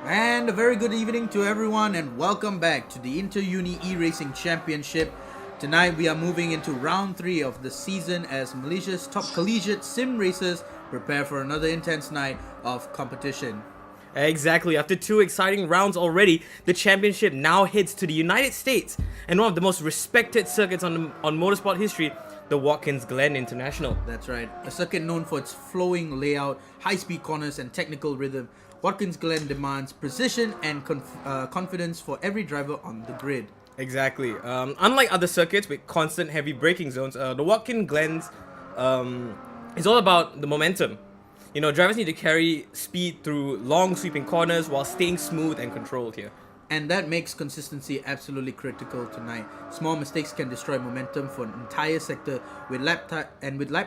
And a very good evening to everyone, and welcome back to the Inter-Uni eRacing Championship. Tonight we are moving into round 3 of the season as Malaysia's top collegiate sim racers prepare for another intense night of competition. Exactly. After 2 exciting rounds already, the championship now heads to the United States and one of the most respected circuits on motorsport history, the Watkins Glen International. That's right, a circuit known for its flowing layout, high-speed corners, and technical rhythm. Watkins Glen demands precision and confidence for every driver on the grid. Exactly. Unlike other circuits with constant heavy braking zones, the Watkins Glens is all about the momentum. You know, drivers need to carry speed through long sweeping corners while staying smooth and controlled here. And that makes consistency absolutely critical tonight. Small mistakes can destroy momentum for an entire sector with lap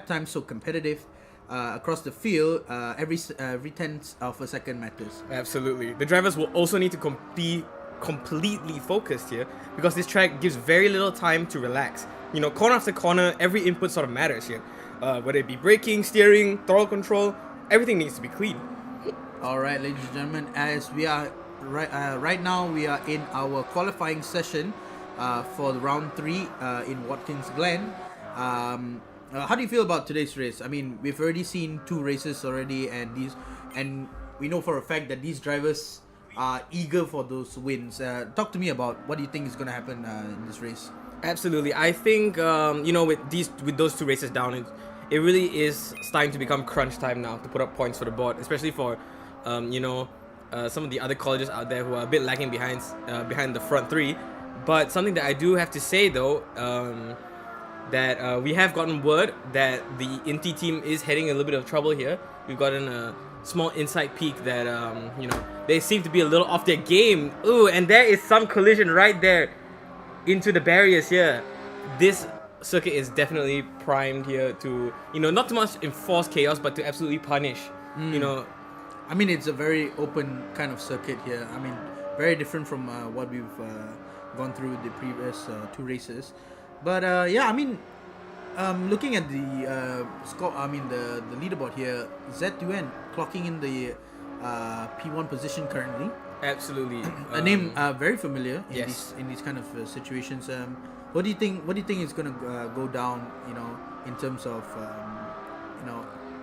time so competitive across the field. Every tenth of a second matters. Absolutely. The drivers will also need to be completely focused here because this track gives very little time to relax. You know, corner after corner, every input sort of matters here. Whether it be braking, steering, throttle control, everything needs to be clean. All right, ladies and gentlemen, as we are right now, we are in our qualifying session for the round 3 in Watkins Glen. How do you feel about today's race? I mean, we've already seen 2 races already, and we know for a fact that these drivers are eager for those wins. Talk to me about what do you think is going to happen in this race. Absolutely. I think with those 2 races down, it really is starting to become crunch time now to put up points for the board, especially for some of the other colleges out there who are a bit lagging behind the front 3. But something that I do have to say though, that we have gotten word that the Inti team is heading a little bit of trouble here. We've gotten a small inside peek that they seem to be a little off their game. Ooh, and there is some collision right there into the barriers here. This circuit is definitely primed here to, not too much enforce chaos, but to absolutely punish. I mean, it's a very open kind of circuit here. I mean, very different from what we've gone through the previous 2 races. But looking at the score, the leaderboard here, ZUN clocking in the P1 position currently. Absolutely, a name very familiar in yes. these kind of situations. What do you think? What do you think is going to go down? In terms of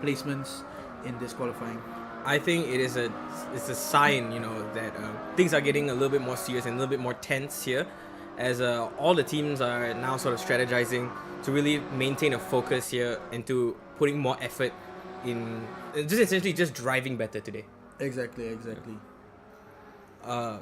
placements in this qualifying. I think it's a sign, that things are getting a little bit more serious and a little bit more tense here, as all the teams are now sort of strategizing to really maintain a focus here and to putting more effort in just essentially just driving better today. Exactly. Yeah.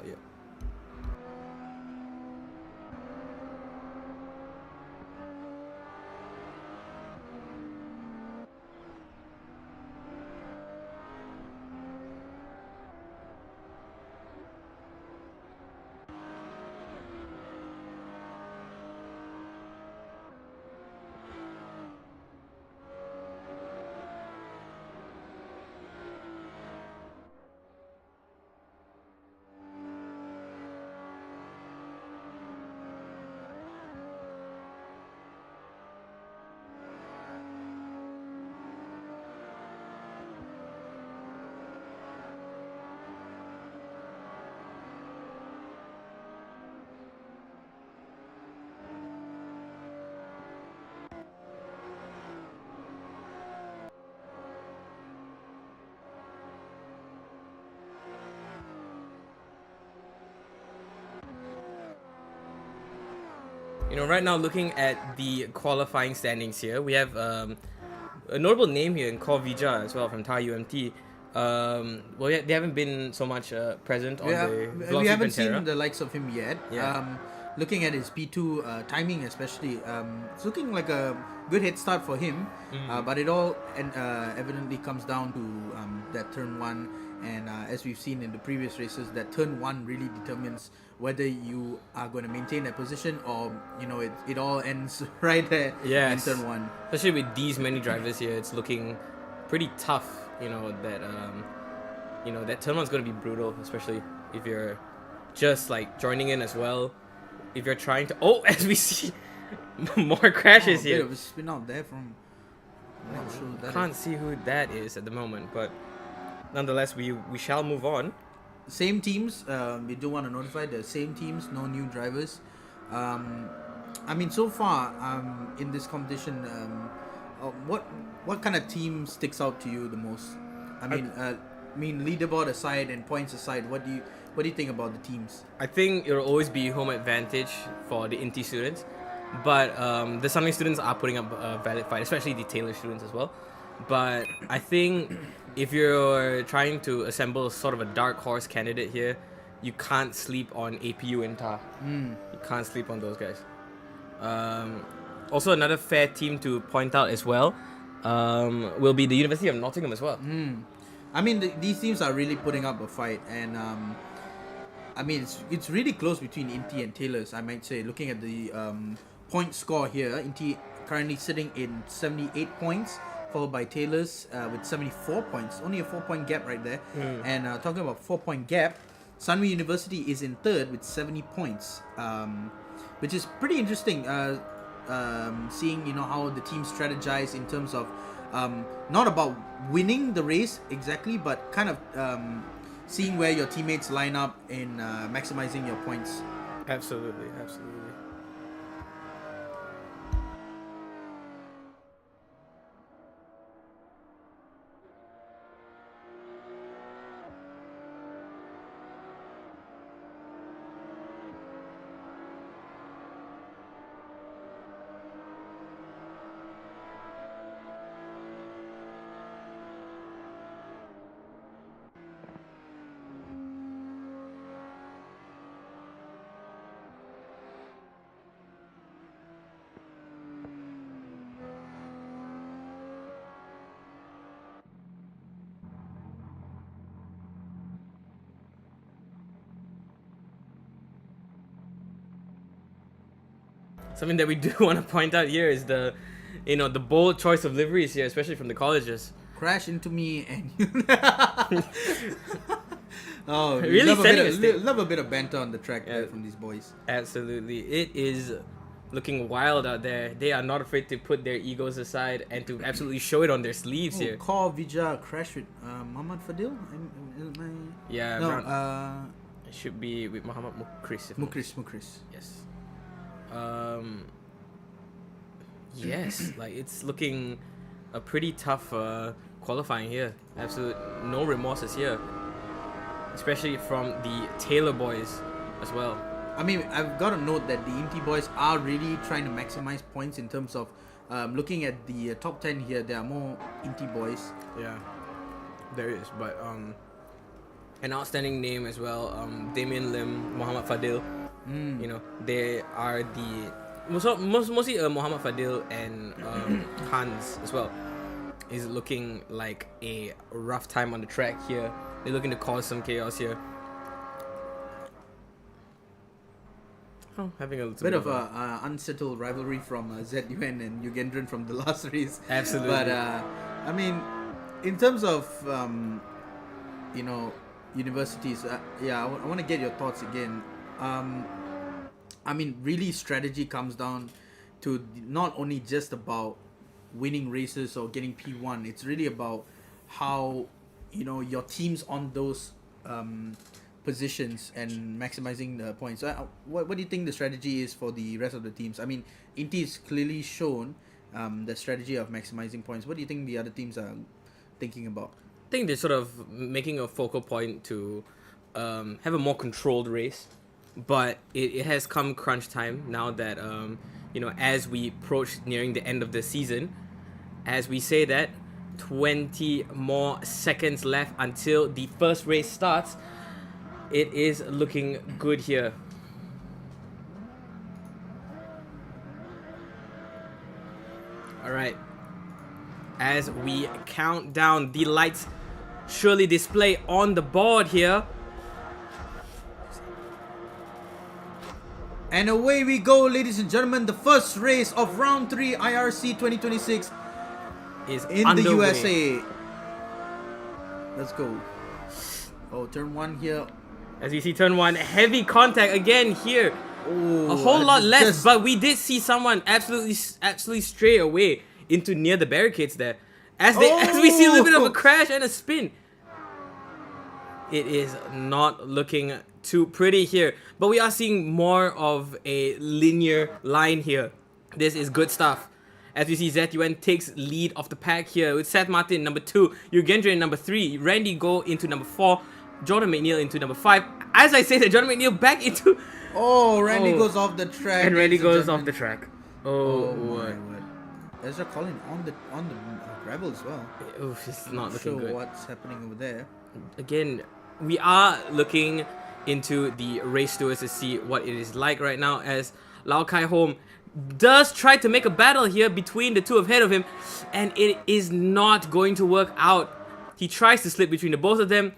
Right now, looking at the qualifying standings here, we have a notable name here in Kor Vija as well from Thai UMT. They haven't been so much present on the Velocity we haven't Pantera. seen the likes of him yet. Yeah. Looking at his P2 timing especially, it's looking like a good head start for him. But it all evidently comes down to that turn 1, and as we've seen in the previous races, that turn 1 really determines whether you are going to maintain that position or it all ends right there in turn 1. Especially with these many drivers here, it's looking pretty tough. That that turn 1's going to be brutal, especially if you're just like joining in as well. If you're trying to, as we see more crashes here. A bit of a spin out there from. I'm not sure that Can't see who that is at the moment, but nonetheless, we shall move on. same teams. We do want to notify the same teams, no new drivers. I mean, so far, in this competition, what kind of team sticks out to you the most? I mean, leaderboard aside and points aside, what do you think about the teams? I think it'll always be home advantage for the Inti students, but the Sunway students are putting up a valid fight, especially the Taylor students as well. But I think if you're trying to assemble sort of a dark horse candidate here, you can't sleep on APU and TAR. You can't sleep on those guys. Also, another fair team to point out as well will be the University of Nottingham as well. I mean, these teams are really putting up a fight, and I mean, it's really close between Inti and Taylor's, I might say. Looking at the point score here, Inti currently sitting in 78 points, followed by Taylor's with 74 points. Only a 4-point gap right there. And talking about 4-point gap, Sunway University is in third with 70 points, which is pretty interesting. Seeing how the team strategize in terms of not about winning the race exactly, but kind of seeing where your teammates line up in maximizing your points. Absolutely. Something that we do want to point out here is the bold choice of liveries here, especially from the colleges. Crash into me and you. Oh, Really love a bit of banter on the track there from these boys. Absolutely. It is looking wild out there. They are not afraid to put their egos aside and to absolutely show it on their sleeves here. Call Vijay crash with Muhammad Fadil? Yeah, no, it should be with Muhammad Mukris. Mukris. Yes. Yes, like it's looking a pretty tough qualifying here. Absolute no remorses here, especially from the Taylor boys as well. I mean, I've got to note that the Inti boys are really trying to maximize points in terms of looking at the top 10 here. There are more Inti boys. Yeah, there is, but an outstanding name as well. Damien Lim, Muhammad Fadil. They are the mostly Muhammad Fadil and Hans as well is looking like a rough time on the track here. They're looking to cause some chaos here. Having a bit of a unsettled rivalry from ZUN and Yugendran from the last race. Absolutely. But I mean, in terms of universities, I want to get your thoughts again. I mean, really, strategy comes down to not only just about winning races or getting P1. It's really about how your teams on those positions and maximizing the points. What do you think the strategy is for the rest of the teams? I mean, Inti is clearly shown the strategy of maximizing points. What do you think the other teams are thinking about? I think they're sort of making a focal point to have a more controlled race. But it has come crunch time now that, as we approach nearing the end of the season, as we say that, 20 more seconds left until the first race starts. It is looking good here. All right. As we count down, the lights surely display on the board here. And away we go, ladies and gentlemen. The first race of round 3 IRC 2026 is in underway. the USA. Let's go. Oh, turn 1 here. As we see turn 1, heavy contact again here. Oh, a whole lot less, but we did see someone absolutely stray away into near the barricades there. As we see a little bit of a crash and a spin. It is not looking too pretty here. But we are seeing more of a linear line here. This is good stuff. As we see, ZUN takes lead of the pack here with Seth Martin number 2, Eugendra in number 3, Randy Go into number 4, Jordan McNeil into number 5. As I say that, Jordan McNeil back into... Oh, Randy goes off the track. And Randy goes off the track. Oh my word. Ezra Collin on the gravel as well. Oof, it's not looking good. What's happening over there. Again, we are looking into the race stewards to see what it is like right now, as Lau Kai Home does try to make a battle here between the two ahead of him, and it is not going to work out. He tries to slip between the both of them,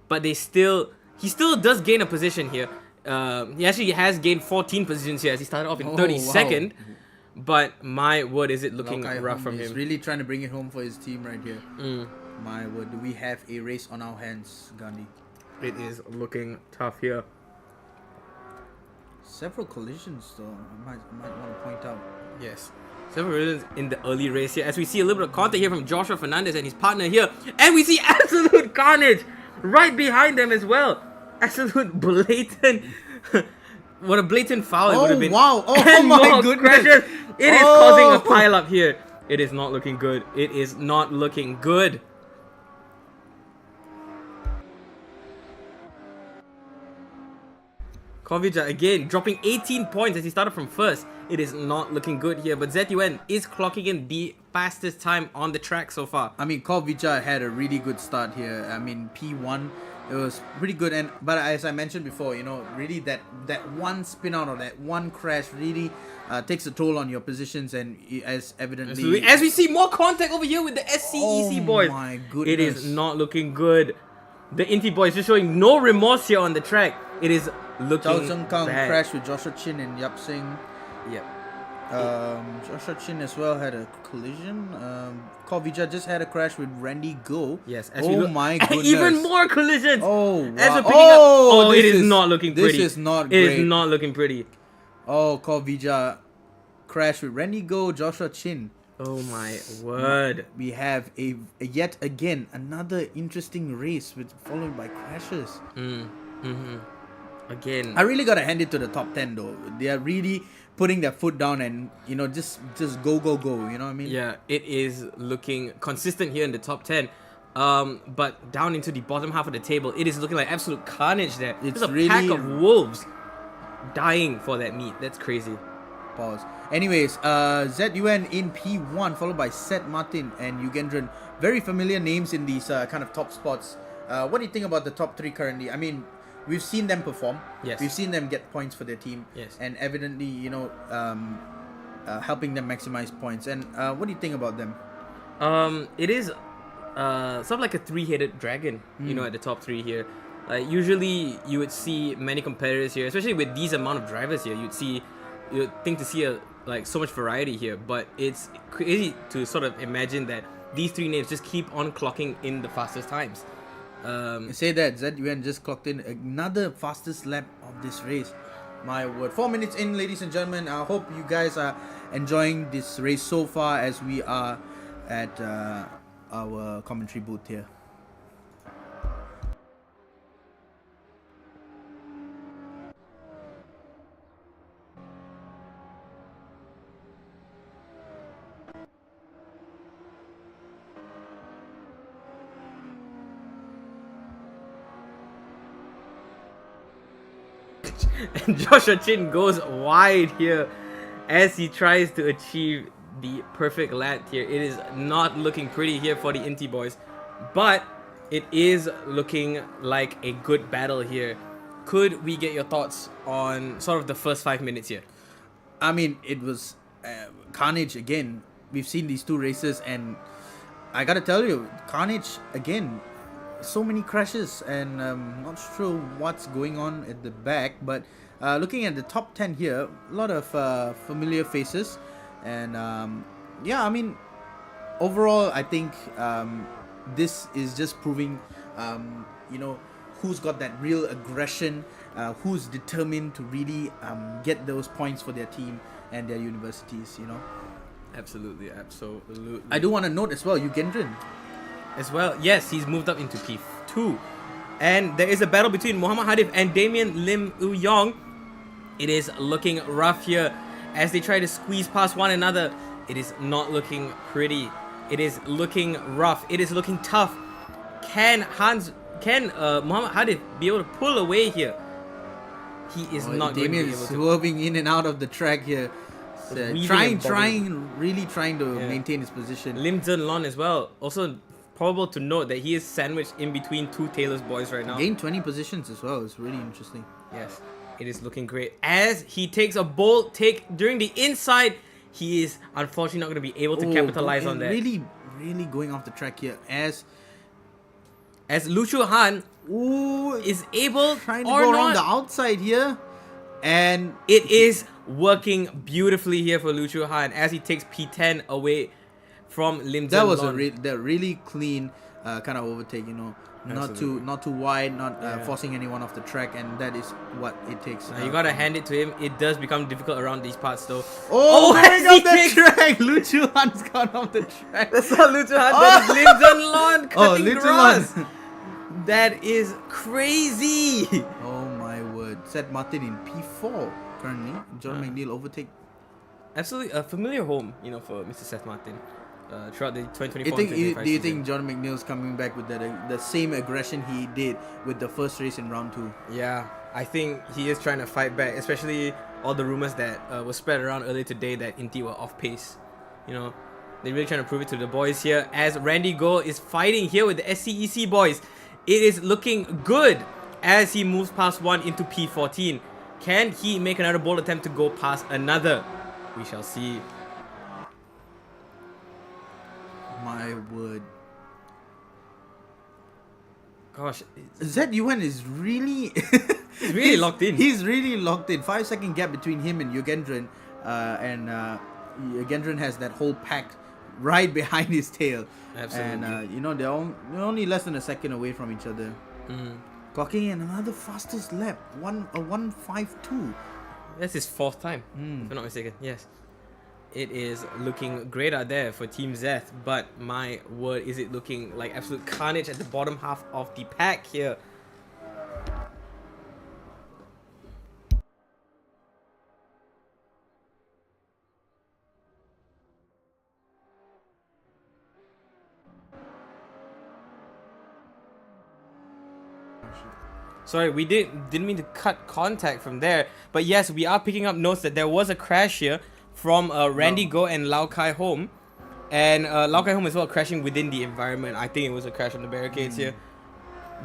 but he still does gain a position here. He actually has gained 14 positions here as he started off in 32nd. Wow. But my word, is it looking rough from him. He's really trying to bring it home for his team right here. My word, do we have a race on our hands, Gandhi? It is looking tough here. Several collisions though, I might want to point out. Yes. Several collisions in the early race here, as we see a little bit of contact here from Joshua Fernandez and his partner here. And we see absolute carnage right behind them as well. Absolute blatant... What a blatant foul it would have been. Wow. Oh and my goodness. Crashes. It is causing a pile up here. It is not looking good. It is not looking good. Kovica again dropping 18 points as he started from first. It is not looking good here, but ZUN is clocking in the fastest time on the track so far. I mean, Kovica had a really good start here. I mean, P1, it was pretty good, but as I mentioned before, you know, really that one spin out or that one crash really takes a toll on your positions, and as evidently... As we see more contact over here with the SCEC boys. Oh my goodness. It is not looking good. The Inti boys just showing no remorse here on the track. It is looking Zhao Zhengkang bad. crashed with Joshua Chin and Yap Singh. Yep. Joshua Chin as well had a collision. Kovica just had a crash with Randy Go. Yes. My goodness. Even more collisions. Oh, wow. As we're picking up, it is not looking pretty. This is not great. It is not looking pretty. Oh, Kovica crashed with Randy Go, Joshua Chin. Oh my word. We have a yet again another interesting race followed by crashes. Again. I really gotta hand it to the top 10 though. They are really putting their foot down and, you know, just go, you know what I mean? Yeah, it is looking consistent here in the top 10. But down into the bottom half of the table, it is looking like absolute carnage there. There's a pack of wolves dying for that meat. That's crazy. Pause. Anyways, ZUN in P1 followed by Seth Martin and Eugendran. Very familiar names in these kind of top spots. What do you think about the top 3 currently? I mean, we've seen them perform. Yes. We've seen them get points for their team. Yes. And evidently, you know, helping them maximize points. And what do you think about them? It is sort of like a 3-headed dragon, you know, at the top 3 here. Usually you would see many competitors here, especially with these amount of drivers here. You'd think to see so much variety here, but it's crazy to sort of imagine that these 3 names just keep on clocking in the fastest times. Say that ZUN just clocked in another fastest lap of this race. My word. 4 minutes in, ladies and gentlemen. I hope you guys are enjoying this race so far as we are at our commentary booth here. And Joshua Chin goes wide here as he tries to achieve the perfect lap here. It is not looking pretty here for the Inti boys, but it is looking like a good battle here. Could we get your thoughts on sort of the first 5 minutes here? I mean, it was carnage again. We've seen these 2 races, and I gotta tell you, carnage again. So many crashes, and not sure what's going on at the back, but looking at the top 10 here, a lot of familiar faces, and yeah, I mean, overall I think this is just proving you know, who's got that real aggression, who's determined to really get those points for their team and their universities, you know. Absolutely. I do want to note as well, Eugendran as well. Yes, he's moved up into P2. And there is a battle between Muhammad Hadif and Damien Lim Wu Yong. It is looking rough here as they try to squeeze past one another. It is not looking pretty. It is looking rough. It is looking tough. Can Muhammad Hadif be able to pull away here? He is not going to be Damien able is to. swerving in and out of the track here. Weaving Really trying to maintain his position. Lim Zhen Lon as well. Also, probable to note that he is sandwiched in between two Taylor's boys right now. Gained 20 positions as well. It's really interesting. Yes, it is looking great. As he takes a bold take during the inside, he is unfortunately not going to be able to capitalize on that. Really going off the track here as Lu Chu Han is able trying to or go not. around the outside here, and It is working beautifully here for Lu Chu Han as he takes P10 away from Lim Zhen that was Lon. a really clean kind of overtake. You know, Absolutely. not too wide, not forcing anyone off the track, and that is what it takes. You gotta hand it to him. It does become difficult around these parts though. Oh, as going off he the track! Lu Chu Han's gone off the track. That's not Lu Chu Han. That is Lim Zhen Lon cutting Lu Chu grass. Han. That is crazy. Oh my word! Seth Martin in P4 currently. John McNeil overtake. Absolutely a familiar home, for Mr. Seth Martin throughout the 2024 Do you season. think John McNeil's coming back with the same aggression he did with the first race in round 2? Yeah, I think he is trying to fight back, especially all the rumors that were spread around earlier today that Inti were off pace. They're really trying to prove it to the boys here as Randy Go is fighting here with the SCEC boys. It is looking good as he moves past one into P14. Can he make another bold attempt to go past another? We shall see. My word. Gosh, ZUN is really... he's really locked in. He's really locked in. 5-second gap between him and Yugendran. And Yugendran has that whole pack right behind his tail. Absolutely. And, they're only less than a second away from each other. Clocking in another fastest lap. 1:52. That's his 4th time, if I'm not mistaken. Yes. It is looking great out there for Team Zeth, but my word, is it looking like absolute carnage at the bottom half of the pack here. Sorry, we didn't mean to cut contact from there, but yes, we are picking up notes that there was a crash here from Randy Go and Lau Kai Home, and Lau Kai Home as well crashing within the environment. I think it was a crash on the barricades here,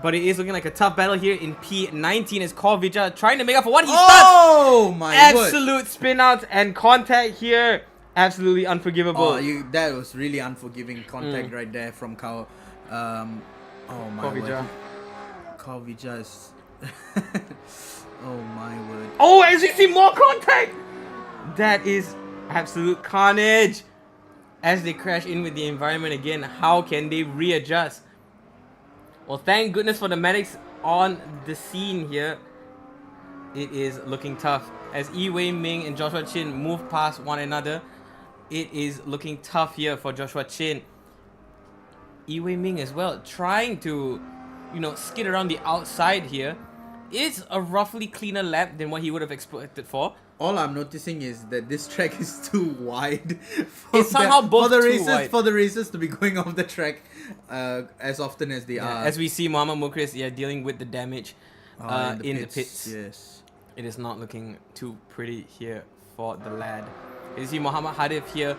but it is looking like a tough battle here in P19 as Korvija trying to make up for what he starts. Oh my word! Absolute spin outs and contact here, absolutely unforgivable. That was really unforgiving contact right there from Kao. Oh my Korvija. word! Korvija is. Oh my word! Oh, as you see more contact. That is absolute carnage as they crash in with the environment again. How can they readjust? Well, thank goodness for the medics on the scene here. It is looking tough as Yi Wei Ming and Joshua Chin move past one another. It is looking tough here for Joshua Chin. Yi Wei Ming as well trying to skid around the outside here. It's a roughly cleaner lap than what he would have expected for. All I'm noticing is that this track is too wide. For It's somehow both too wide. For the racers to be going off the track as often as they are. As we see Muhammad Mukris dealing with the damage in the pits. Yes. It is not looking too pretty here for the lad. You see Muhammad Hadif here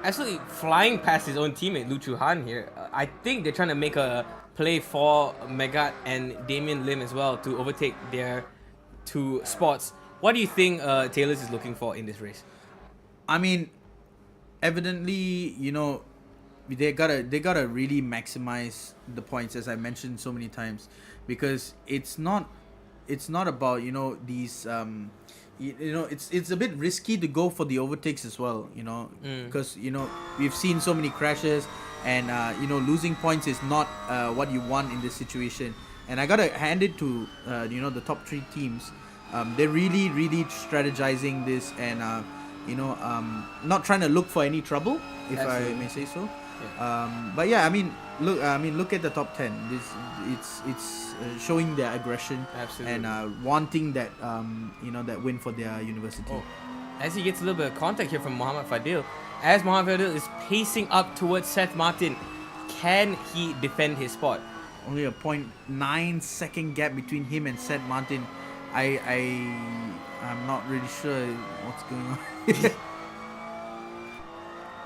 absolutely flying past his own teammate Lu Chu Han here. I think they're trying to make a play for Megat and Damien Lim as well to overtake their 2 spots. What do you think Taylor's is looking for in this race? I mean, evidently, they gotta really maximize the points, as I mentioned so many times, because it's not about these it's a bit risky to go for the overtakes as well, because we've seen so many crashes, and losing points is not what you want in this situation. And I gotta hand it to the top 3 teams. They're really strategizing this, and not trying to look for any trouble, if Absolutely. I may say so. But yeah, look at the top 10. It's showing their aggression Absolutely. and wanting that that win for their university. Oh. As he gets a little bit of contact here from Mohammed Fadil, as Mohammed Fadil is pacing up towards Seth Martin, can he defend his spot? Only a 0.9 second gap between him and Seth Martin. I'm not really sure what's going on.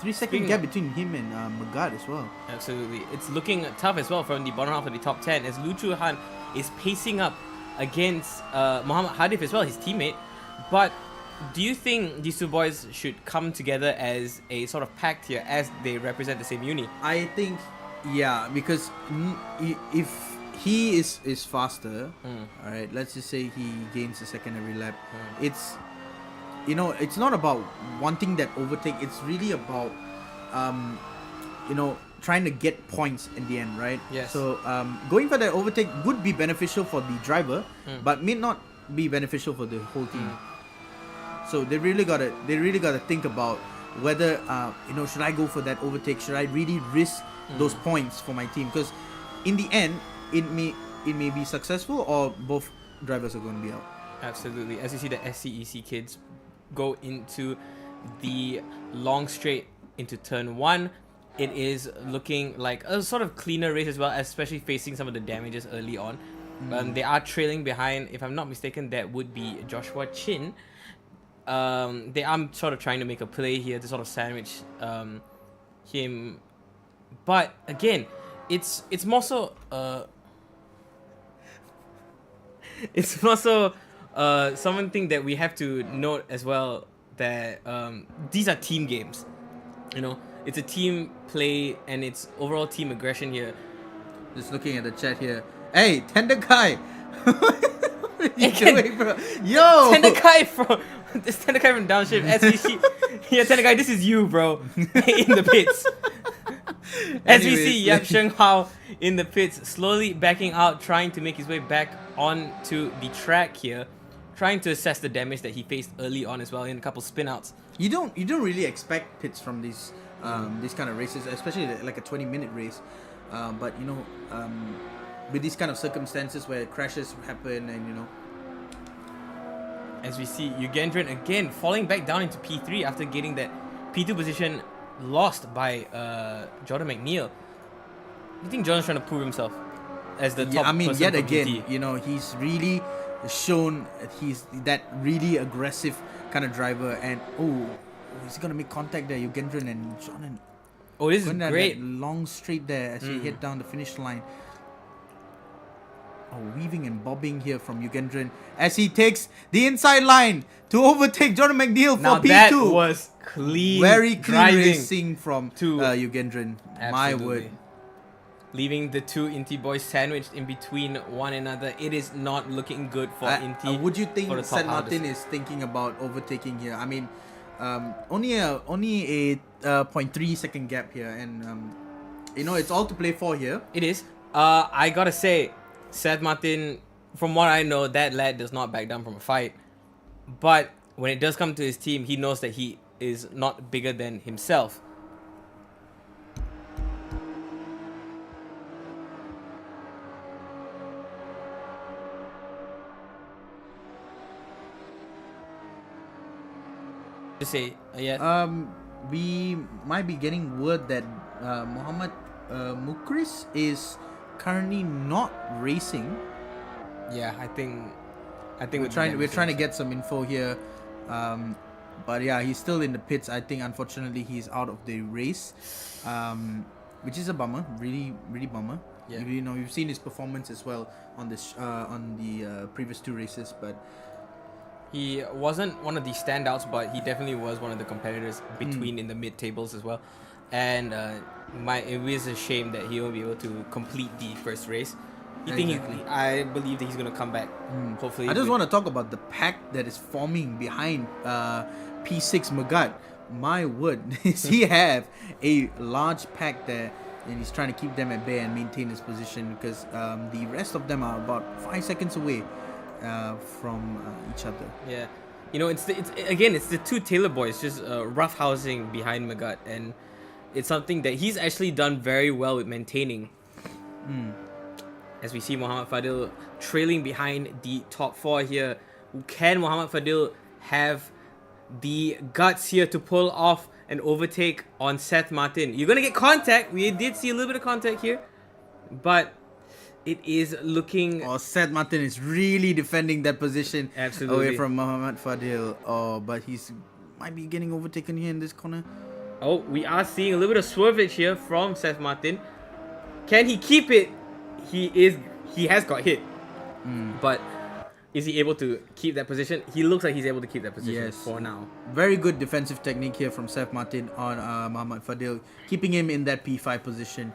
3 second gap between him and Magad as well. Absolutely. It's looking tough as well from the bottom half of the top 10 as Lu Chu Han is pacing up against Muhammad Hadif as well, his teammate. But do you think these two boys should come together as a sort of pact here as they represent the same uni? I think, yeah, because if he is faster, all right, let's just say he gains a second every lap, it's not about wanting that overtake. It's really about trying to get points in the end, right? Yes. So going for that overtake would be beneficial for the driver, but may not be beneficial for the whole team. So they really gotta think about whether should I go for that overtake? Should I really risk those points for my team? Because in the end, it may be successful or both drivers are going to be out. Absolutely. As you see the SCEC kids go into the long straight into turn 1, it is looking like a sort of cleaner race as well, especially facing some of the damages early on. They are trailing behind, if I'm not mistaken, that would be Joshua Chin. They are sort of trying to make a play here to sort of sandwich him, but again, it's more so something that we have to note as well, that these are team games. It's a team play and it's overall team aggression here. Just looking at the chat here. Hey, Tender Kai! What are you doing, bro? Yo! Tender Kai from Downshift SVC. Yeah, Tender Kai, this is you, bro. In the pits. SVC Yap Sheng Hao in the pits, slowly backing out, trying to make his way back onto the track here, trying to assess the damage that he faced early on as well in a couple spin outs. You don't really expect pits from these kind of races, especially like a 20-minute race. But with these kind of circumstances where crashes happen and as we see Yugendran again falling back down into P3 after getting that P2 position lost by Jordan McNeil. I think Jordan's trying to prove himself as the top person yet for again, PT. he's really shown he's that really aggressive kind of driver, and he's gonna make contact there, Yugendran and Jordan. Oh, this is great. That long straight there as he head down the finish line. Weaving and bobbing here from Yugendran as he takes the inside line to overtake Jordan McNeil for now P2. That was clean, very clean driving racing from to Yugendran. My word. Leaving the two Inti boys sandwiched in between one another. It is not looking good for Inti. Would you think San Martin hardest. is thinking about overtaking here? I mean, only a 0.3 second gap here, and it's all to play for here. It is. I gotta say, Seth Martin, from what I know, that lad does not back down from a fight. But when it does come to his team, he knows that he is not bigger than himself. To say, yeah. We might be getting word that Muhammad Mukris is currently not racing. Yeah, I think we're trying to get some info here, but yeah, he's still in the pits. I think unfortunately he's out of the race, which is a bummer, really bummer. Yeah. You've seen his performance as well on this on the previous two races, but he wasn't one of the standouts, but he definitely was one of the competitors between in the mid tables as well. And it is a shame that he won't be able to complete the first race. I believe that he's going to come back. Hopefully. I just want to talk about the pack that is forming behind P6 Magad. My word, does he have a large pack there, and he's trying to keep them at bay and maintain his position, because the rest of them are about 5 seconds away from each other. Yeah, it's the two Taylor boys just roughhousing behind Magad, and it's something that he's actually done very well with maintaining. As we see Muhammad Fadil trailing behind the top 4 here. Can Muhammad Fadil have the guts here to pull off an overtake on Seth Martin? You're going to get contact. We did see a little bit of contact here. But it is looking... Oh, Seth Martin is really defending that position. Absolutely. Away from Muhammad Fadil. Oh, but he's might be getting overtaken here in this corner. Oh, we are seeing a little bit of swervage here from Seth Martin. Can he keep it? He has got hit. But is he able to keep that position? He looks like he's able to keep that position for now. Very good defensive technique here from Seth Martin on Muhammad Fadil, keeping him in that P5 position.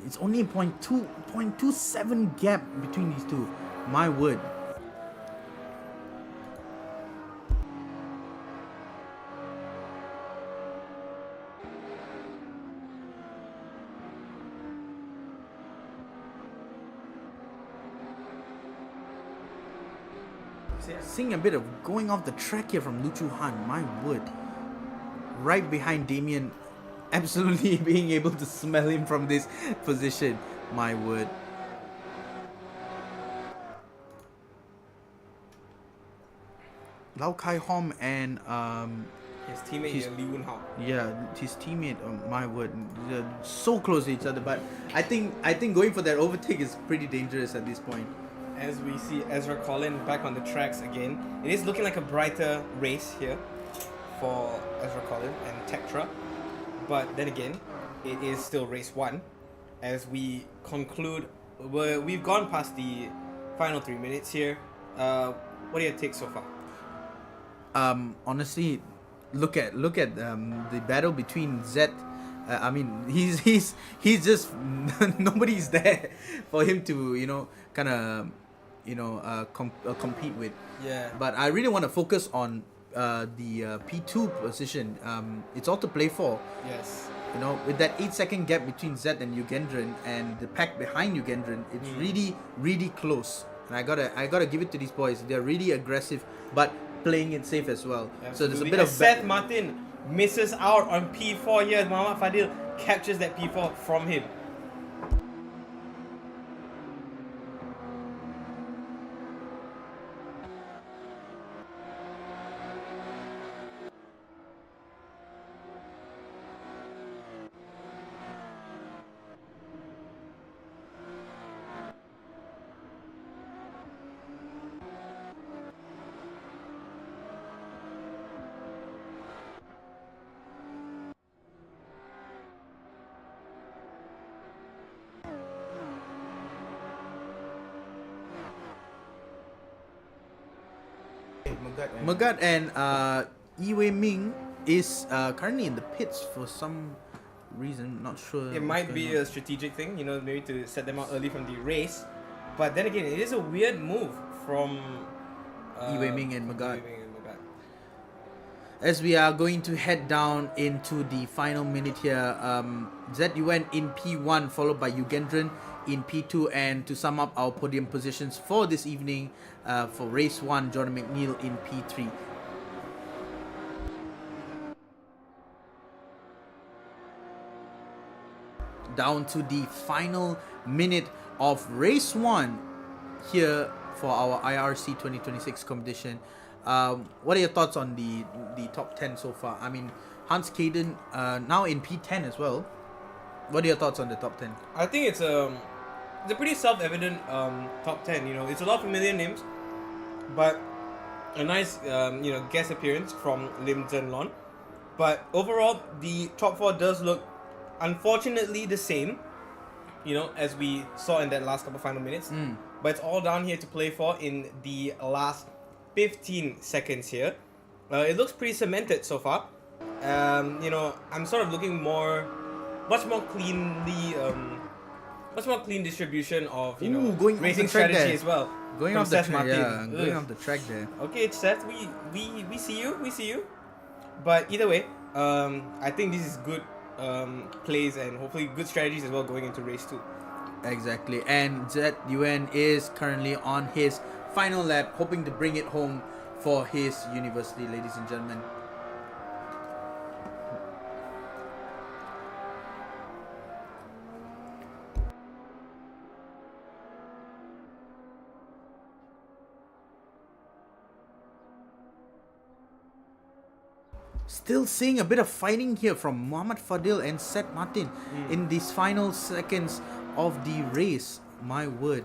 It's only a 0.27 gap between these two. My word. Seeing a bit of going off the track here from Lu Chu Han, my word. Right behind Damien, absolutely being able to smell him from this position, my word. Lau Kai Hom and His teammate Lee Woon Hao. his teammate, my word, they're so close to each other. But I think going for that overtake is pretty dangerous at this point. As we see Ezra Collin back on the tracks again, it is looking like a brighter race here for Ezra Collin and Tektra. But then again, it is still race 1. As we conclude, we've gone past the final 3 minutes here. What do you take so far? Honestly, look at the battle between Zed. I mean, he's just nobody's there for him to kind of compete with. Yeah. But I really want to focus on the P2 position. It's all to play for. Yes. With that 8-second gap between Zed and Ugendran and the pack behind Ugendran, it's really, really close. And I gotta give it to these boys. They're really aggressive, but playing it safe as well. Absolutely. So there's a bit of Seth Martin misses out on P4 here. Muhammad Fadil captures that P4 from him. Magat and Yi Wei Ming is currently in the pits for some reason. Not sure. It might be a strategic thing, maybe to set them out early from the race. But then again, it is a weird move from Yi Wei Ming and Magat. As we are going to head down into the final minute here, ZUN in P1 followed by Ugendran in P2, and to sum up our podium positions for this evening, for race 1, Jordan McNeil in P3. Down to the final minute of race 1 here for our IRC 2026 competition. What are your thoughts on the top 10 so far? I mean, Hans Kaden now in P10 as well. What are your thoughts on the top 10? I think it's a pretty self-evident top 10. It's a lot of familiar names, but a nice guest appearance from Lim Zhen Lon. But overall, the top 4 does look unfortunately the same, as we saw in that last couple final minutes. But it's all down here to play for in the last 15 seconds here. It looks pretty cemented so far. I'm sort of looking much more clean distribution of going racing off the track strategy there. as well. Going from off the Seth track, Martin. going off the track there. Okay, Seth, we see you. But either way, I think this is good plays and hopefully good strategies as well going into race 2. Exactly, and ZUN is currently on his final lap, hoping to bring it home for his university, ladies and gentlemen. Still seeing a bit of fighting here from Muhammad Fadil and Seth Martin in these final seconds of the race. My word.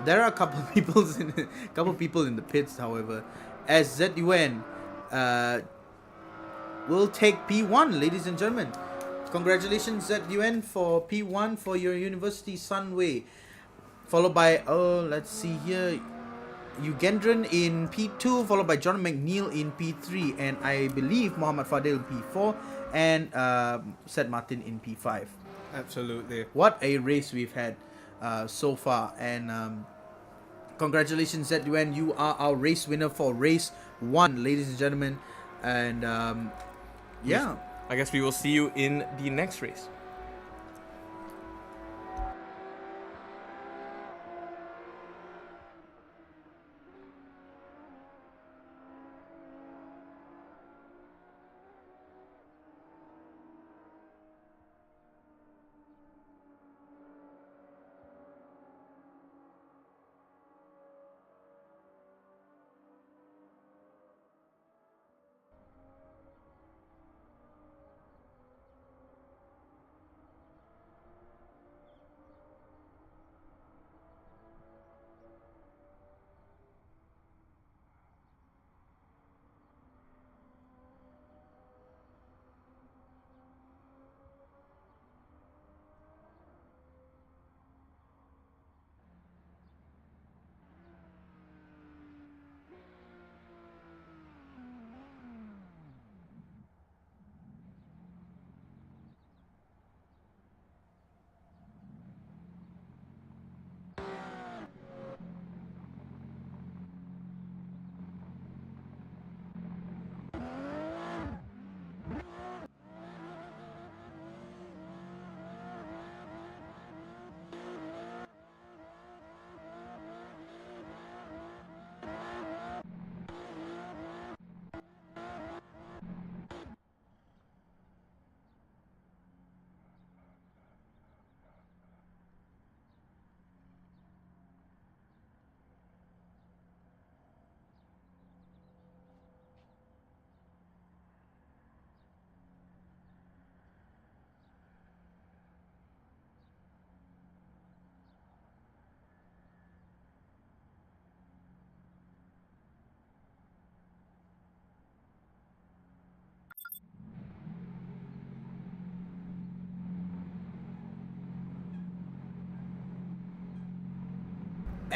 There are a couple of people in the pits, however, as ZUN will take P1, ladies and gentlemen. Congratulations, ZUN, for P1 for your University Sunway. Followed by, let's see here, Ugendran in P2, followed by John McNeil in P3, and I believe Muhammad Fadil in P4, and Seth Martin in P5. Absolutely. What a race we've had so far, and congratulations, ZUN, you are our race winner for race 1, ladies and gentlemen, and yeah. I guess we will see you in the next race.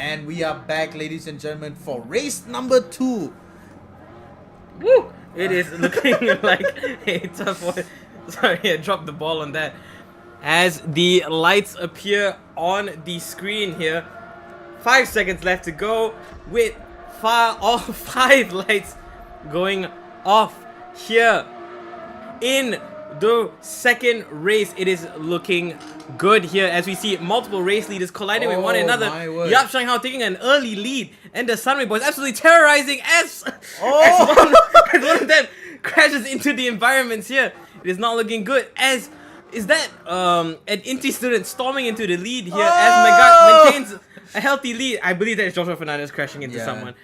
And we are back, ladies and gentlemen, for race number 2. Woo! It is looking like a tough one. Sorry, I dropped the ball on that. As the lights appear on the screen here, 5 seconds left to go with all 5 lights going off here in the second race. It is looking good here as we see multiple race leaders colliding with one another. Yap Shanghao taking an early lead, and the Sunway Boys absolutely terrorizing as one of them crashes into the environments here. It is not looking good as is that an Inti student storming into the lead here as Megat maintains a healthy lead. I believe that is Joshua Fernandez crashing into someone.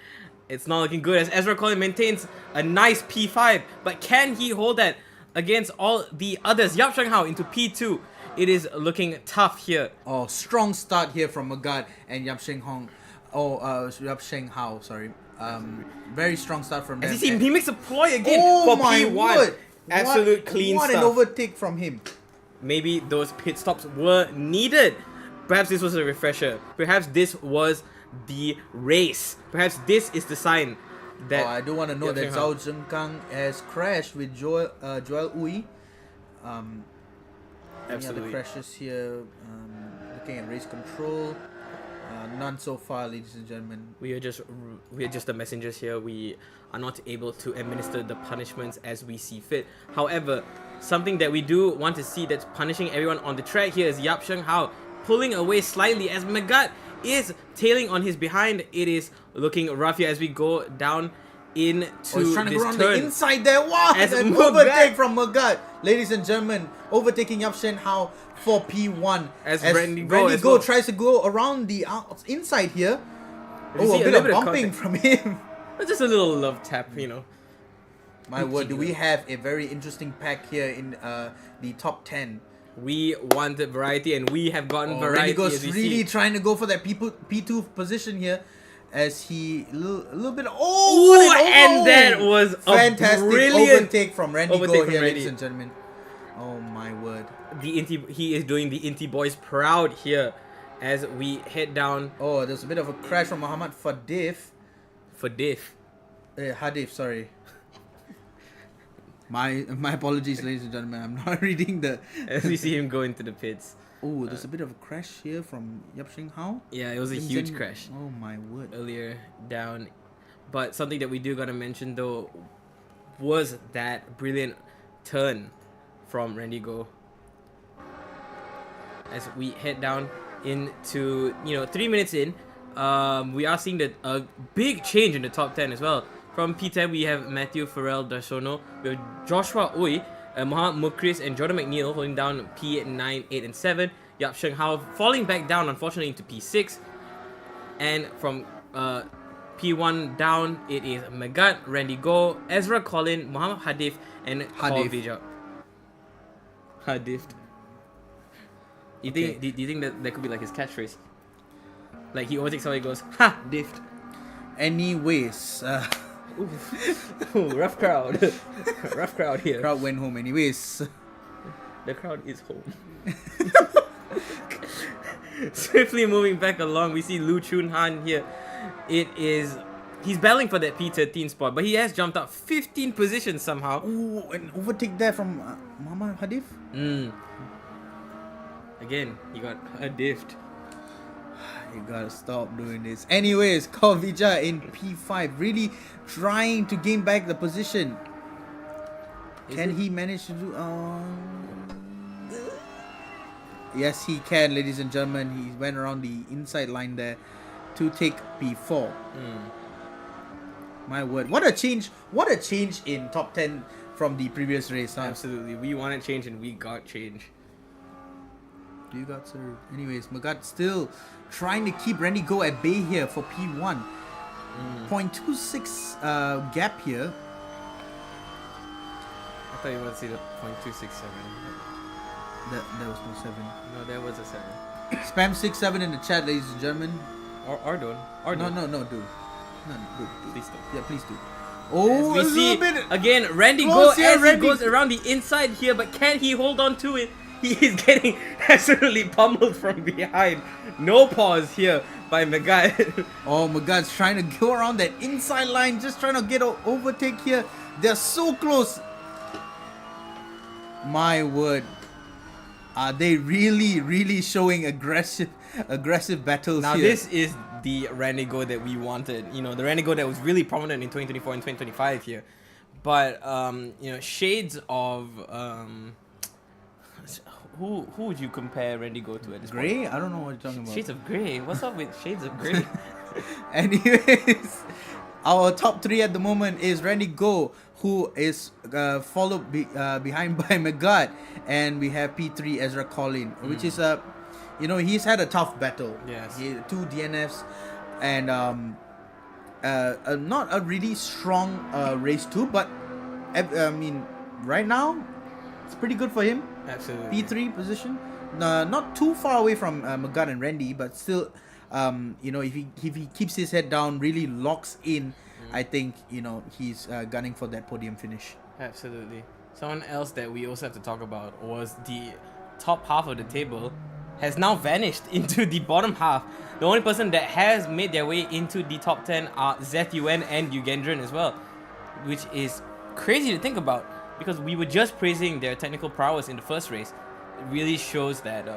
It's not looking good as Ezra Collin maintains a nice P5, but can he hold that against all the others? Yap Shanghao into P2. It is looking tough here. Oh, strong start here from Megat and Yap Shanghao, sorry. Very strong start from them. As you see, he makes a ploy again for P1. Word. Absolute clean what stuff. What an overtake from him. Maybe those pit stops were needed. Perhaps this was a refresher. Perhaps this was the race. Perhaps this is the sign that... I do want to know that Zhao Zhengkang has crashed with Joel Uy. Any other crashes here? Looking at race control. None so far, ladies and gentlemen. We are just the messengers here. We are not able to administer the punishments as we see fit. However, something that we do want to see that's punishing everyone on the track here is Yap Shanghao pulling away slightly as Megat is tailing on his behind. It is looking rough here as we go down into he's trying to go around turn. The inside there. Wow! As an overtake from Megat. Ladies and gentlemen, overtaking Yap Shanghao for P1. As Randy Go tries to go around the inside here. A bit of bumping from him. Just a little love tap, you know. My word, do we have a very interesting pack here in the top 10? We wanted variety, and we have gotten variety. Randy really trying to go for that P2 position here, as he a little bit. And that was fantastic a brilliant overtake from Randy Go here, ladies and gentlemen. Oh my word! He is doing the Inti boys proud here, as we head down. Oh, there's a bit of a crash from Muhammad Hadif, sorry. My apologies, ladies and gentlemen. I'm not reading the. As we see him go into the pits. Oh, there's a bit of a crash here from Yap Shing Hao. Yeah, it was a huge crash. Oh my word! Earlier down, but something that we do gotta mention though was that brilliant turn from Randy Go. As we head down into 3 minutes in, we are seeing a big change in the top 10 as well. From P10, we have Matthew Farrell Darsono, we have Joshua Oi, Mohamed Mukris, and Jordan McNeil holding down P9, 8, and 7. Yap Sheng Hao falling back down, unfortunately, into P6. And from P1 down, it is Megat, Randy Go, Ezra Collin, Mohamed Hadif, and Hadif. Do you think that could be like his catchphrase? Like he overtakes somebody, goes, "Ha, diffed." Anyways, Ooh, rough crowd. Rough crowd here. Crowd went home anyways. The crowd is home. Swiftly moving back along, we see Lu Chun Han here. He's battling for that P13 spot, but he has jumped up 15 positions somehow. Ooh, an overtake there from Muhammad Hadif. Again, he got a diffed. You gotta stop doing this. Anyways, Kovija in P5, really trying to gain back the position. Can he manage to do? Yes, he can, ladies and gentlemen. He went around the inside line there to take P4. My word, what a change! What a change in top 10 from the previous race. Huh? Absolutely, we wanted change and we got change. You got served. Anyways, Magat still trying to keep Randy Go at bay here for P1. 0.26 gap here. I thought you wanted to see the 0.267. There was no 7. No, there was a 7. Spam 6-7 in the chat, ladies and gentlemen. Or don't. No, do. Please don't. Yeah, please do. Oh, we see again Randy Go as he goes around the inside here, but can he hold on to it? He is getting absolutely pummeled from behind. No pause here by Magat. Oh, Magat's trying to go around that inside line, just trying to get an overtake here. They're so close. My word. Are they really showing aggressive battles now, here? Now this is the Randy Go that we wanted. The Randy Go that was really prominent in 2024 and 2025 here. But shades of who would you compare Randy Go to at this Grey? point? I don't know what you're talking about. Shades of Grey. What's up with Shades of Grey? Anyways, our top 3 at the moment is Randy Go, who is followed behind by Magat, and we have P3 Ezra Collin, which is he's had a tough battle. Yes. 2 DNFs and not a really strong race 2, but I mean right now it's pretty good for him. Absolutely. P3 position, not too far away from Magat and Randy, but still, if he keeps his head down, really locks in, I think he's gunning for that podium finish. Absolutely. Someone else that we also have to talk about was the top half of the table has now vanished into the bottom half. The only person that has made their way into the top 10 are ZUN and Yugendran as well, which is crazy to think about. Because we were just praising their technical prowess in the first race. It really shows that,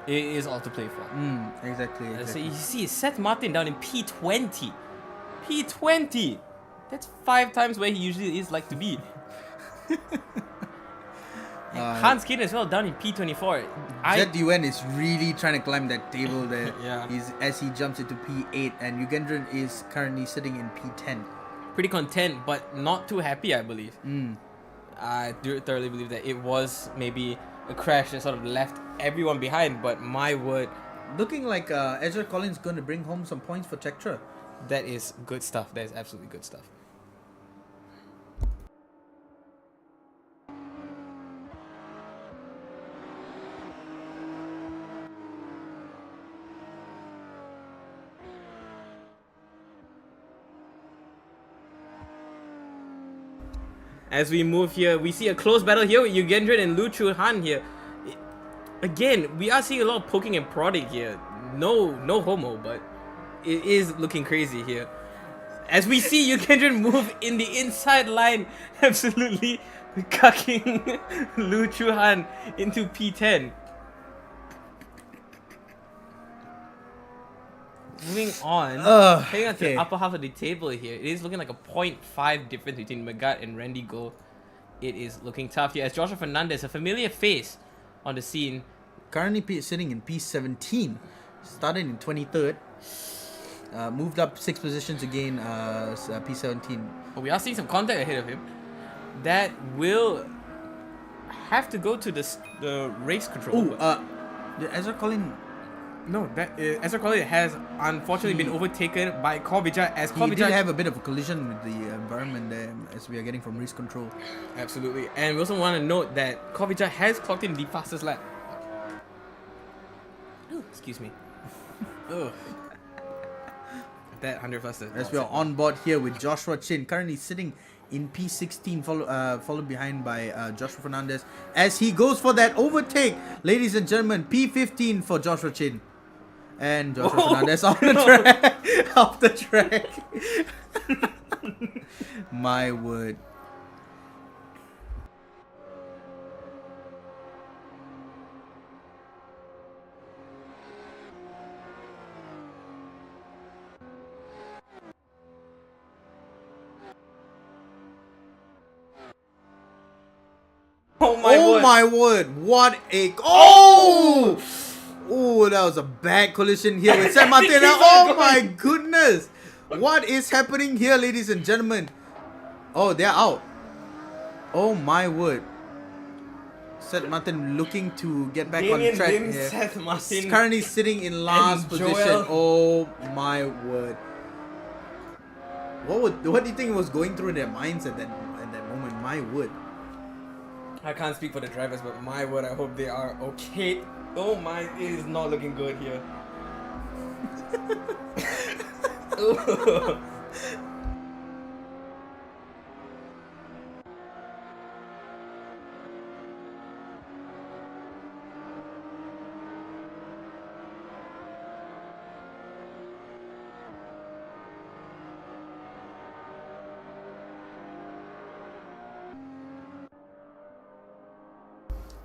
it is all to play for. Exactly. So you see Seth Martin down in P20. P20! That's 5 times where he usually is like to be. Hans Kid as well down in P24. ZUN is really trying to climb that table there. Yeah. As he jumps into P8, and Yugendran is currently sitting in P10. Pretty content, but not too happy, I believe. I do thoroughly believe that it was maybe a crash that sort of left everyone behind, but my word. Looking like Ezra Collins going to bring home some points for Tektra. That is good stuff. That is absolutely good stuff. As we move here, we see a close battle here with Yugendren and Lu Chu Han here. Again, we are seeing a lot of poking and prodding here. No homo, but it is looking crazy here. As we see Yugendren move in the inside line, absolutely cucking Lu Chu Han into P10. Moving on, heading on to the upper half of the table here, it is looking like a 0.5 difference between Magat and Randy Go. It is looking tough here as Joshua Fernandez, a familiar face on the scene. Currently sitting in P17, started in 23rd, moved up 6 positions again, P17. But we are seeing some contact ahead of him. That will have to go to the race control. Did Ezra Collin... No, Ezra Collin has unfortunately been overtaken by Kovica as Kovica... He did have a bit of a collision with the environment there as we are getting from race control. Absolutely. And we also want to note that Kovica has clocked in the fastest lap. Excuse me. That 100 fastest. As we are on board here with Joshua Chin, currently sitting in P16, followed behind by Joshua Fernandez as he goes for that overtake. Ladies and gentlemen, P15 for Joshua Chin. And Joshua Fernandez off the track. Off the track. My word. Oh my word! What a oh! Oh, that was a bad collision here with San Martin. Oh my goodness! What is happening here, ladies and gentlemen? Oh, they're out. Oh my word! Seth Martin looking to get back on track here. Seth Martin currently sitting in last position. Joel. Oh my word! What do you think was going through their minds at that moment? My word! I can't speak for the drivers, but my word, I hope they are okay. Oh my, it is not looking good here.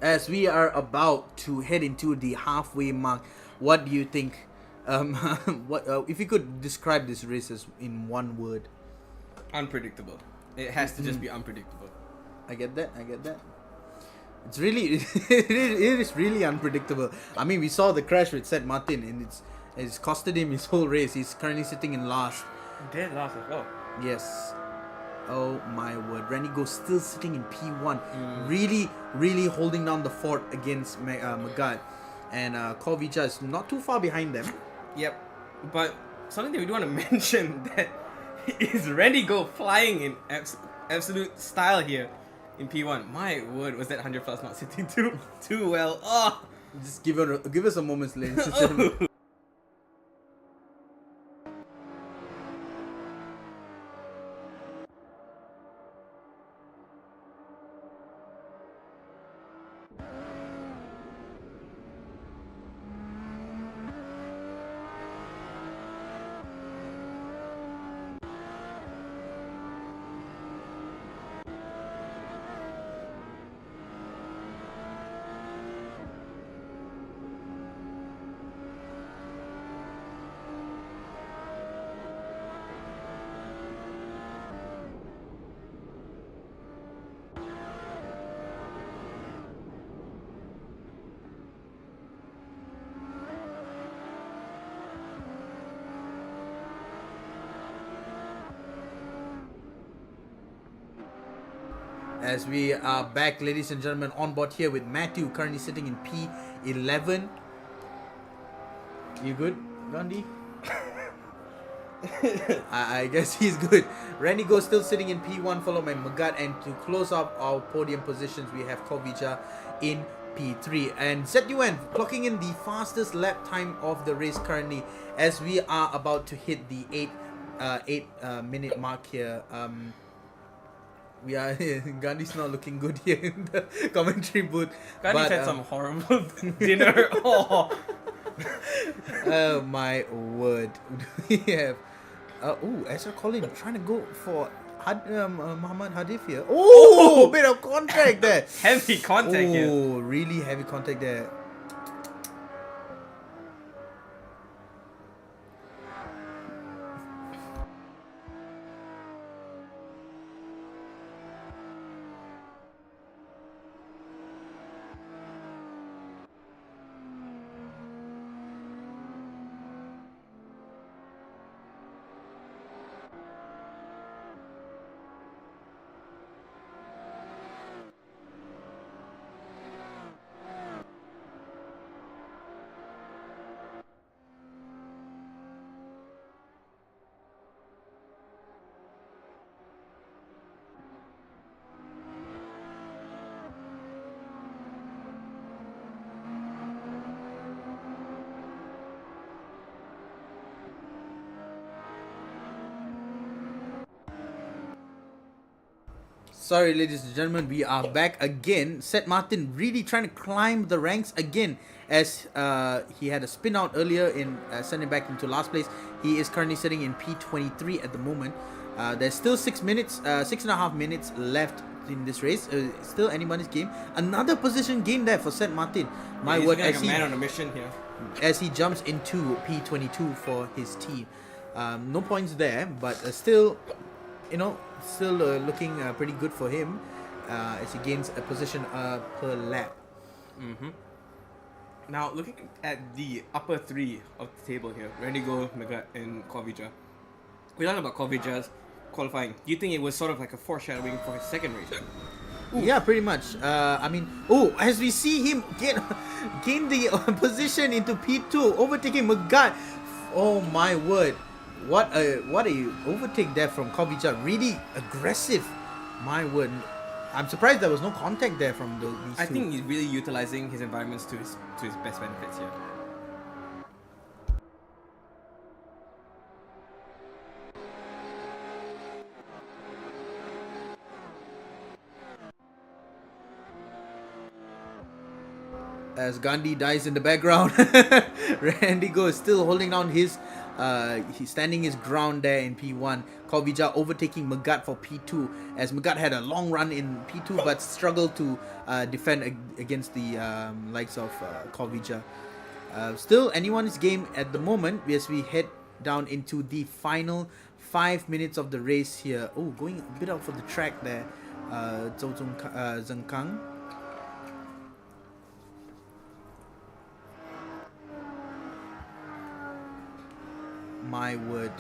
As we are about to head into the halfway mark, what do you think? If you could describe this race as in one word? Unpredictable. It has to just be unpredictable. I get that. It's really, it is really unpredictable. I mean, we saw the crash with Seth Martin, and it's costed him his whole race. He's currently sitting in last. Dead last as well. Yes. Oh my word. Randy Go still sitting in P1. Really holding down the fort against Magat. And Kovica is not too far behind them. Yep. But something that we do want to mention that is Randy Go flying in absolute style here in P1. My word, was that 100 plus not sitting too well. Oh. Just give us a moment, ladies and gentlemen. As we are back, ladies and gentlemen, on board here with Matthew, currently sitting in P11. You good, Gandhi? I guess he's good. Randy Go still sitting in P1, followed by Magat, and to close up our podium positions, we have Kovica in P3. And ZUN clocking in the fastest lap time of the race currently, as we are about to hit the 8 minute mark here. We are Gandhi's not looking good here in the commentary booth. Gandhi's had some horrible dinner. Oh. Oh my word. We have Ezra Collin trying to go for Muhammad Hadif here. Oh, bit of contact there. Heavy contact here. Oh, really heavy contact there. Sorry, ladies and gentlemen, we are back again. Seth Martin really trying to climb the ranks again as he had a spin out earlier in sending back into last place. He is currently sitting in P23 at the moment. There's still 6.5 minutes left in this race. Still anybody's game. Another position gain there for Seth Martin. My word, like a man on a mission here. As he jumps into P22 for his team. No points there, but still, looking pretty good for him as he gains a position per lap. Mm-hmm. Now, looking at the upper three of the table here, Rendigo, Megat, and Kovica. We're talking about Kovica's qualifying. Do you think it was sort of like a foreshadowing for his second race? Ooh. Yeah, pretty much. As we see him gain the position into P2, overtaking Megat. Oh my word. What a overtake there from Kovica. Really aggressive. My word. I'm surprised there was no contact there from these two. I think he's really utilizing his environments to his best benefits here. As Gandhi dies in the background, Rendigo is still holding down his he's standing his ground there in P1. Kovica overtaking Megat for P2 as Megat had a long run in P2 but struggled to defend against the likes of Kovica. Still anyone's game at the moment as we head down into the final 5 minutes of the race here. Oh, going a bit out for the track there. Zheng Kang. My word.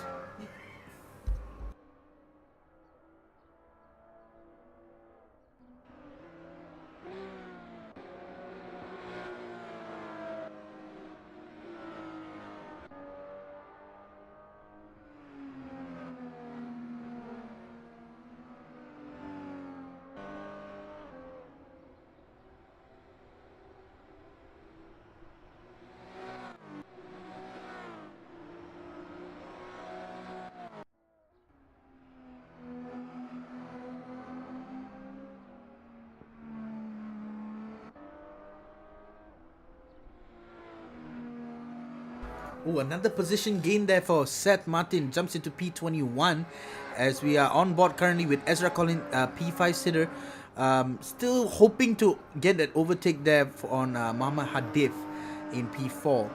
Oh, another position gain there for Seth Martin. Jumps into P21 as we are on board currently with Ezra Collin, P5 sitter. Still hoping to get that overtake there on Muhammad Hadif in P4.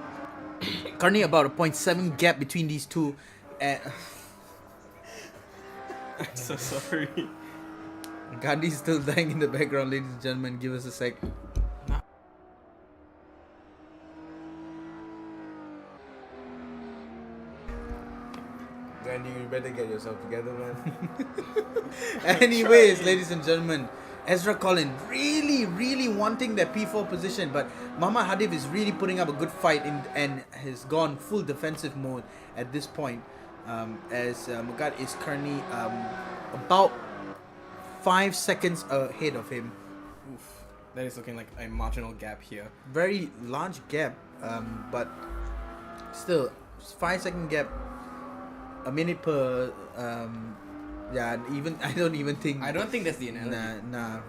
Currently about a 0.7 gap between these two. I'm so sorry. Gandhi's still dying in the background, ladies and gentlemen. Give us a sec. Gandhi, you better get yourself together, man. Anyways, ladies and gentlemen, Ezra Collin really wanting that P4 position, but Muhammad Hadif is really putting up a good fight and has gone full defensive mode at this point. As Megat is currently about 5 seconds ahead of him. Oof, that is looking like a marginal gap here. Very large gap, but still 5 second gap. A minute per Yeah, and even I don't even think. I don't think that's the analogy. Nah.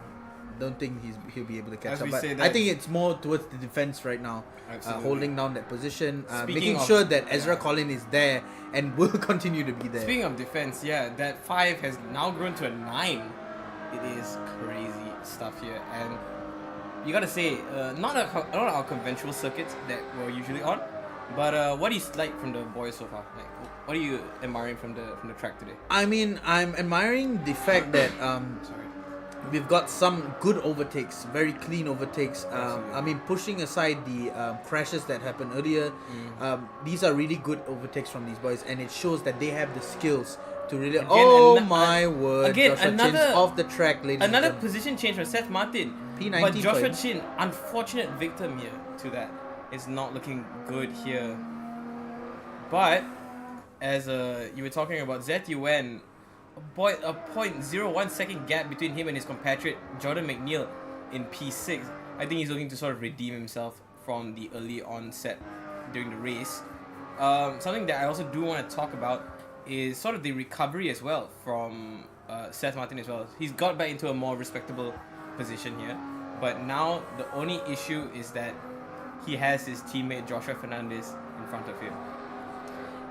Don't think he'll be able to catch As up. we But say I that- think it's more towards the defense right now, Absolutely. holding down that position, Speaking making of- sure that Ezra yeah. Collin is there and will continue to be there. Speaking of defense, yeah, that 5 has now grown to a 9. It is crazy stuff here, and you gotta say, not our conventional circuits that we're usually on, but what do you like from the boys so far? Like, what are you admiring from the track today? I mean, I'm admiring the fact that Sorry. we've got some good overtakes, very clean overtakes. Absolutely. I mean, pushing aside the crashes that happened earlier, these are really good overtakes from these boys, and it shows that they have the skills to really. Again, My word! again, Joshua Chin's another- off the track, ladies. and Another gentlemen. position change from Seth Martin. P90 But for Joshua him. Chin, unfortunate victim here to that. It's not looking good here. But, as you were talking about ZUN, a 0.01 second gap between him and his compatriot Jordan McNeil in P6. I think he's looking to sort of redeem himself from the early onset during the race. Something that I also do want to talk about is sort of the recovery as well from Seth Martin as well. He's got back into a more respectable position here, but now the only issue is that he has his teammate Joshua Fernandez in front of him,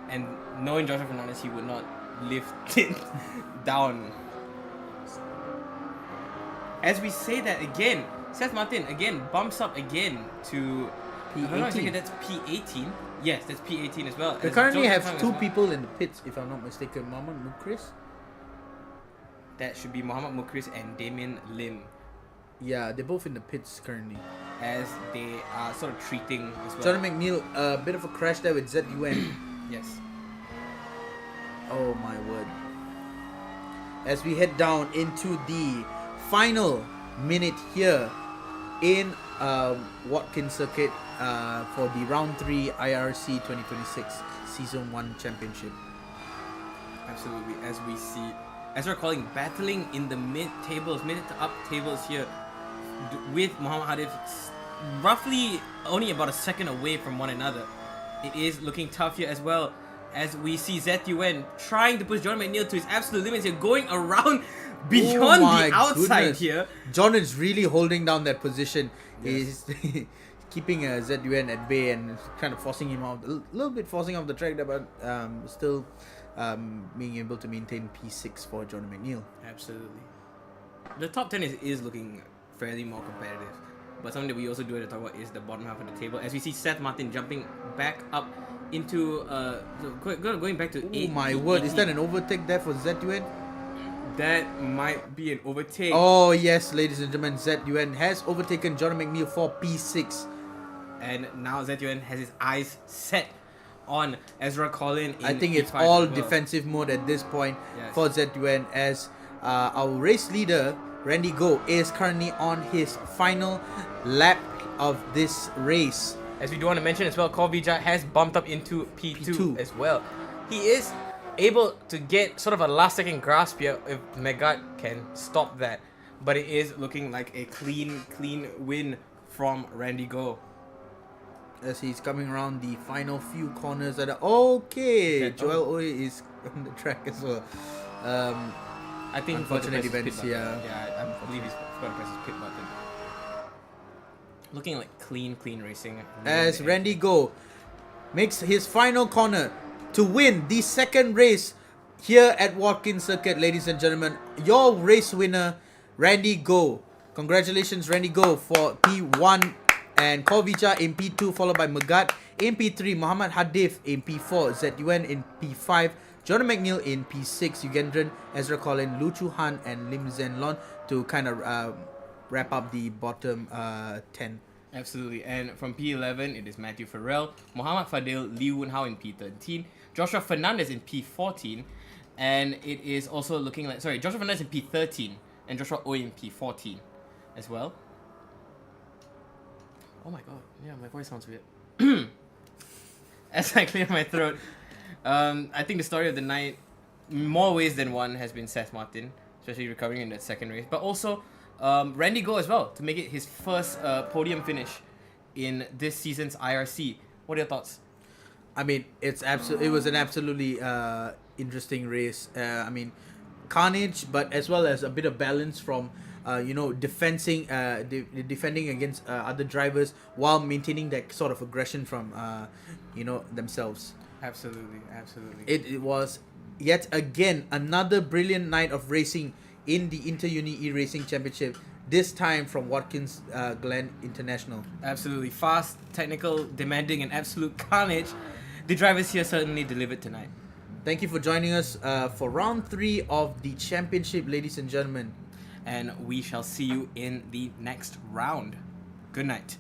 and knowing Joshua Fernandez, he would not lift it down. As we say that again, Seth Martin again bumps up again to P18. I don't know, I think that's P18. Yes, that's P18 as well. We as currently Joshua have Fernandez two as well. people in the pits, if I'm not mistaken. Mohammed Mukris. That should be Muhammad Mukris and Damien Lim, Yeah, they're both in the pits currently. as they are sort of treating as well. Jordan McNeil, a bit of a crash there with ZUN. Yes. Oh my word. As we head down into the final minute here in Watkins Circuit for the round 3 IRC 2026 Season 1 Championship. Absolutely, as we see, as we're calling, battling in the mid to up tables here, with Muhammad Hadif roughly only about a second away from one another. It is looking tough here as well, as we see ZUN trying to push John McNeil to his absolute limits here, going around beyond my the outside goodness. here. John is really holding down that position. Yes. He's keeping ZUN at bay and kind of forcing him out, a little bit forcing off the track there, but still being able to maintain P6 for John McNeil. Absolutely. The top 10 is looking fairly more competitive. But something that we also do have to talk about is the bottom half of the table. As we see Seth Martin jumping back up into going back to Oh 8. my word, is that an overtake there for ZUN? That might be an overtake. Oh yes, ladies and gentlemen, ZUN has overtaken John McNeil for P6. And now ZUN has his eyes set on Ezra Collin in I think it's P5 all as well. defensive mode at this point Yes. for ZUN, as our race leader Randy Go is currently on his final lap of this race. As we do want to mention as well, Korvija has bumped up into P2, P2. as well. He is able to get sort of a last second grasp here if Megat can stop that. But it is looking like a clean win from Randy Go. As he's coming around the final few corners that are okay. Yeah, Joel Oye is on the track as well. I think he forgot to Unfortunate press his events, pit button. yeah. Yeah, I believe he's forgot to press his pit button. Looking like clean racing. As Randy Go makes his final corner to win the second race here at Watkins Circuit, ladies and gentlemen. Your race winner, Randy Go. Congratulations, Randy Go, for P1, and Korvija in P2, followed by Megat in P3, Muhammad Hadif in P4, ZUN in P5, Jordan McNeil in P6, Yugendran, Ezra Collin, Lu Chu Han, and Lim Zen Lon to kind of wrap up the bottom 10. Absolutely. And from P11, it is Matthew Farrell, Muhammad Fadil, Lee Woon Hao in P13, Joshua Fernandez in P14, and it is also looking like, Joshua Fernandez in P13, and Joshua Oye in P14 as well. Oh my god, yeah, my voice sounds weird. As I clear my throat, I think the story of the night, more ways than one, has been Seth Martin, especially recovering in that second race, but also Randy Go as well, to make it his first podium finish in this season's IRC. What are your thoughts? I mean, it was an absolutely interesting race. I mean, carnage, but as well as a bit of balance from defending against other drivers while maintaining that sort of aggression from themselves. Absolutely, absolutely. It was yet again another brilliant night of racing in the Inter-Uni eRacing Championship, this time from Watkins Glen International. Absolutely fast, technical, demanding, and absolute carnage. The drivers here certainly delivered tonight. Thank you for joining us for round 3 of the championship, ladies and gentlemen. And we shall see you in the next round. Good night.